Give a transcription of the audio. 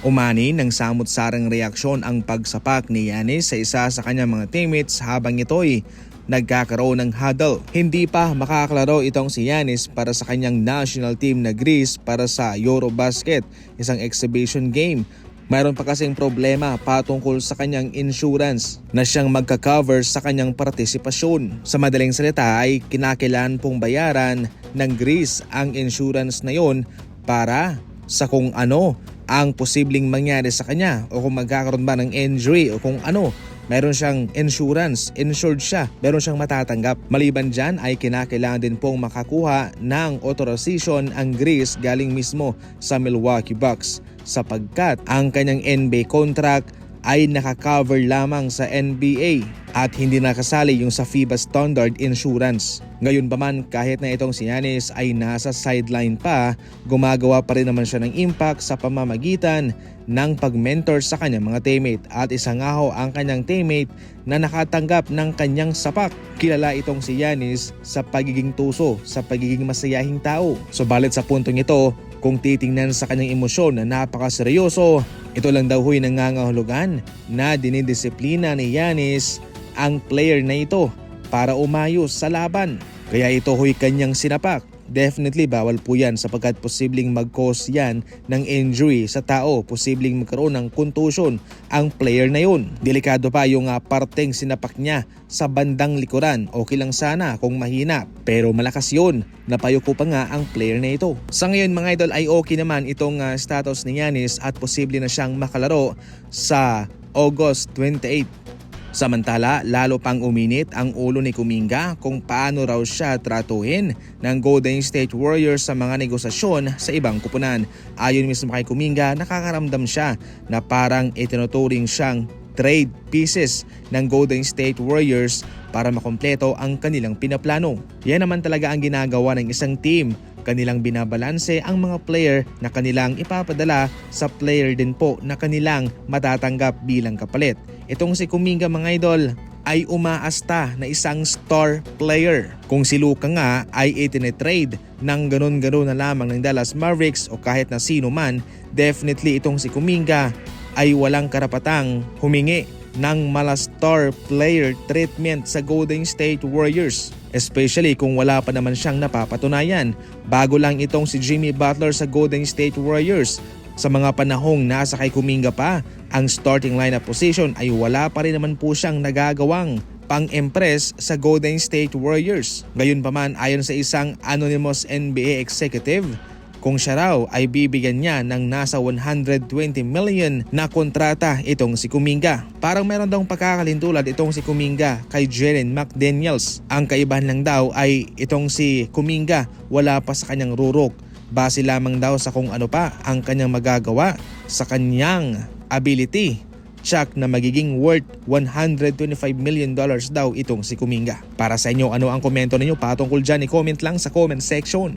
Umani ng samot-sarang reaksyon ang pagsapak ni Giannis sa isa sa kanyang mga teammates habang ito'y nagkakaroon ng huddle. Hindi pa makaklaro itong si Giannis para sa kanyang national team na Greece para sa Eurobasket, isang exhibition game. Mayroon pa kasing problema patungkol sa kanyang insurance na siyang magka-cover sa kanyang partisipasyon. Sa madaling salita ay kinakailangan pong bayaran ng Greece ang insurance na yon para sa kung ano ang posibleng mangyari sa kanya o kung magkakaroon ba ng injury o kung ano. Meron siyang insurance, insured siya, meron siyang matatanggap. Maliban dyan ay kinakailangan din pong makakuha ng authorization ang Greece galing mismo sa Milwaukee Bucks sapagkat ang kanyang NBA contract ay nakakover lamang sa NBA at hindi nakasali yung sa FIBA Standard Insurance. Ngayon pa man, kahit na itong si Giannis ay nasa sideline pa, gumagawa pa rin naman siya ng impact sa pamamagitan ng pag-mentor sa kanyang mga teammate at isa nga ho ang kanyang teammate na nakatanggap ng kanyang sapak. Kilala itong si Giannis sa pagiging tuso, sa pagiging masayahing tao. Subalit sa puntong ito, kung titingnan sa kanyang emosyon na napakaseryoso, ito lang daw huy nangangahulugan na dinidisiplina ni Giannis ang player na ito para umayos sa laban. Kaya ito huy kanyang sinapak. Definitely bawal po yan sapagkat posibleng mag-cause yan ng injury sa tao, posibleng magkaroon ng contusion ang player na yun. Delikado pa yung parteng sinapak niya sa bandang likuran. Okay lang sana kung mahina, pero malakas yun. Napayuko pa nga ang player na ito. Sa ngayon mga idol ay okay naman itong status ni Giannis at posible na siyang makalaro sa August 28. Samantala, lalo pang uminit ang ulo ni Kuminga kung paano raw siya tratuhin ng Golden State Warriors sa mga negosasyon sa ibang kupunan. Ayon mismo kay Kuminga, nakakaramdam siya na parang itinuturing siyang trade pieces ng Golden State Warriors para makumpleto ang kanilang pinaplano. Yan naman talaga ang ginagawa ng isang team. Kanilang binabalanse ang mga player na kanilang ipapadala sa player din po na kanilang matatanggap bilang kapalit. Itong si Kuminga mga idol ay umaasta na isang star player. Kung si Luka nga ay itine-trade ng ganun-ganun na lamang ng Dallas Mavericks o kahit na sino man, definitely itong si Kuminga ay walang karapatang humingi ng mala star player treatment sa Golden State Warriors. Especially kung wala pa naman siyang napapatunayan. Bago lang itong si Jimmy Butler sa Golden State Warriors. Sa mga panahong nasa kay Kuminga pa, ang starting lineup position ay wala pa rin naman po siyang nagagawang pang-impress sa Golden State Warriors. Gayunpaman ayon sa isang anonymous NBA executive, kung siya raw ay bibigyan niya ng nasa 120 million na kontrata itong si Kuminga. Parang meron daw pagkakalintulad itong si Kuminga kay Jalen McDaniels. Ang kaibahan lang daw ay itong si Kuminga wala pa sa kanyang rurok. Base lamang daw sa kung ano pa ang kanyang magagawa sa kanyang ability. Check na magiging worth $125 million daw itong si Kuminga. Para sa inyo, ano ang komento ninyo patungkol dyan? I-comment lang sa comment section.